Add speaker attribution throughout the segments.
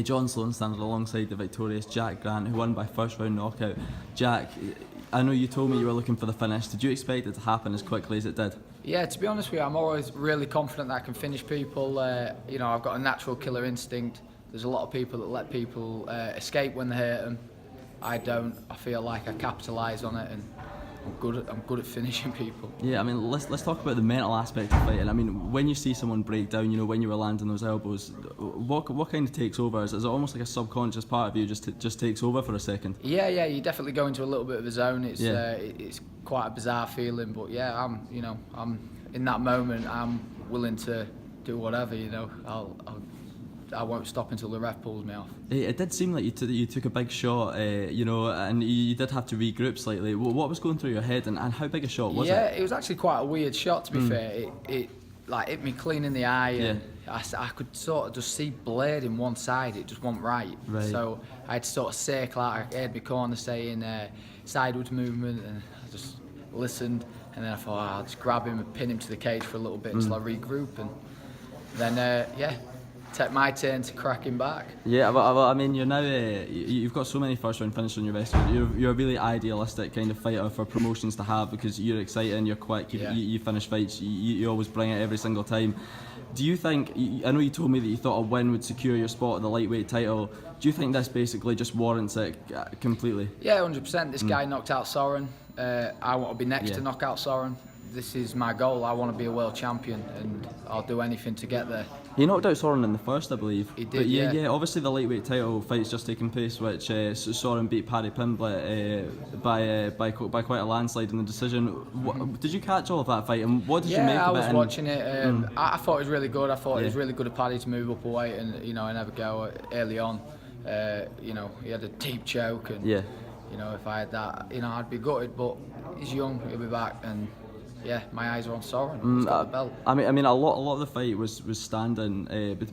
Speaker 1: John Sloan standing alongside the victorious Jack Grant, who won by first round knockout. Jack, I know you told me you were looking for the finish. Did you expect it to happen as quickly as it did?
Speaker 2: Yeah, to be honest with you, I'm always really confident that I can finish people. You know, I've got a natural killer instinct. There's a lot of people that let people escape when they hurt them. I don't. I feel like I capitalise on it, and I'm good at finishing people.
Speaker 1: Yeah, I mean, let's talk about the mental aspect of fighting. I mean, when you see someone break down, you know, when you were landing those elbows, what kind of takes over? Is it almost like a subconscious part of you just takes over for a second?
Speaker 2: Yeah, you definitely go into a little bit of a zone. It's quite a bizarre feeling, but yeah, I'm in that moment. I'm willing to do whatever. You know, I won't stop until the ref pulls me off.
Speaker 1: It did seem like you took a big shot, you know, and you did have to regroup slightly. What was going through your head, and how big a shot was it?
Speaker 2: Yeah, it was actually quite a weird shot, to be fair. It like hit me clean in the eye, and I could sort of just see blade in one side. It just wasn't right. So I had to sort of circle out. I heard my corner saying sideways movement, and I just listened. And then I thought, I'll just grab him and pin him to the cage for a little bit until I regroup, and then take my turn to crack him back.
Speaker 1: Yeah, well, I mean, you're now you've got so many first round finishes on your record. You're a really idealistic kind of fighter for promotions to have, because you're exciting, you're quick, you finish fights, you always bring it every single time. Do you think, I know you told me that you thought a win would secure your spot at the lightweight title, do you think this basically just warrants it completely?
Speaker 2: Yeah, 100%. This guy knocked out Soren. I want to be next to knock out Soren. This is my goal. I want to be a world champion, and I'll do anything to get there.
Speaker 1: He knocked out Soren in the first, I believe.
Speaker 2: He did,
Speaker 1: but yeah. Obviously the lightweight title fight's just taken place, which Soren beat Paddy Pimblett by quite a landslide in the decision. Did you catch all of that fight, and what did you make of it?
Speaker 2: Yeah, I was watching it. I thought it was really good. I thought it was really good of Paddy to move up a weight and, you know, and have a go early on. You know, he had a deep choke, and you know, if I had that, you know, I'd be gutted. But he's young, he'll be back, and yeah, my eyes are on Soren. He's got the belt.
Speaker 1: I mean, a lot of the fight was standing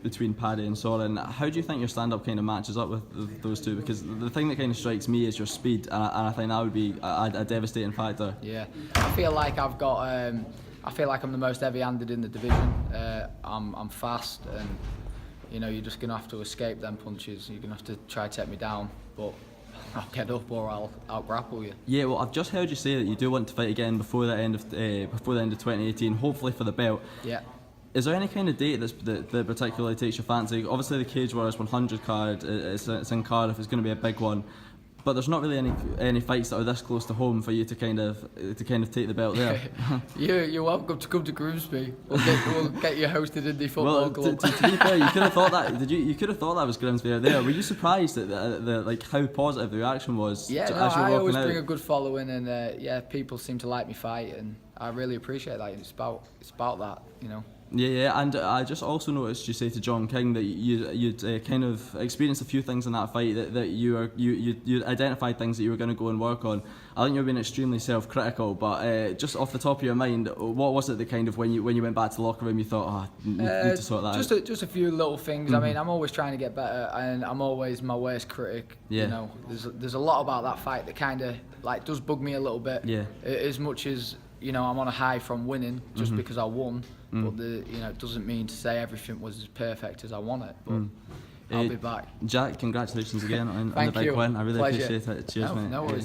Speaker 1: between Paddy and Soren. How do you think your stand-up kind of matches up with those two? Because the thing that kind of strikes me is your speed, and I think that would be a devastating factor.
Speaker 2: Yeah, I feel like I've got. I feel like I'm the most heavy-handed in the division. I'm fast, and you know, you're just gonna have to escape them punches. You're gonna have to try to take me down, but I'll get up or I'll grapple you. Yeah,
Speaker 1: well, I've just heard you say that you do want to fight again before the end of 2018, hopefully for the belt.
Speaker 2: Yeah.
Speaker 1: Is there any kind of date that particularly takes your fancy? Obviously, the Cagewarriors 100 card, it's in Cardiff. It's going to be a big one. But there's not really any fights that are this close to home for you to kind of take the belt there.
Speaker 2: You're welcome to come to Grimsby. We'll get you hosted in the football club.
Speaker 1: To be fair, you could have thought that. You could have thought that was Grimsby there. Were you surprised at like how positive the reaction was?
Speaker 2: Yeah, I always bring a good following, and people seem to like me fight, and I really appreciate that. It's about that, you know.
Speaker 1: Yeah, and I just also noticed you say to John King that you'd kind of experienced a few things in that fight that you identified things that you were going to go and work on. I think you were being extremely self-critical, but just off the top of your mind, what was it that kind of when you went back to the locker room you thought, need to sort that out?
Speaker 2: Just a few little things. I mean, I'm always trying to get better, and I'm always my worst critic. You know, there's a lot about that fight that kind of like does bug me a little bit. Yeah. As much as, you know, I'm on a high from winning just because I won. But you know, it doesn't mean to say everything was as perfect as I want it. But I'll be back.
Speaker 1: Jack, congratulations again on the big win. I really appreciate it. Cheers, mate.
Speaker 2: No worries.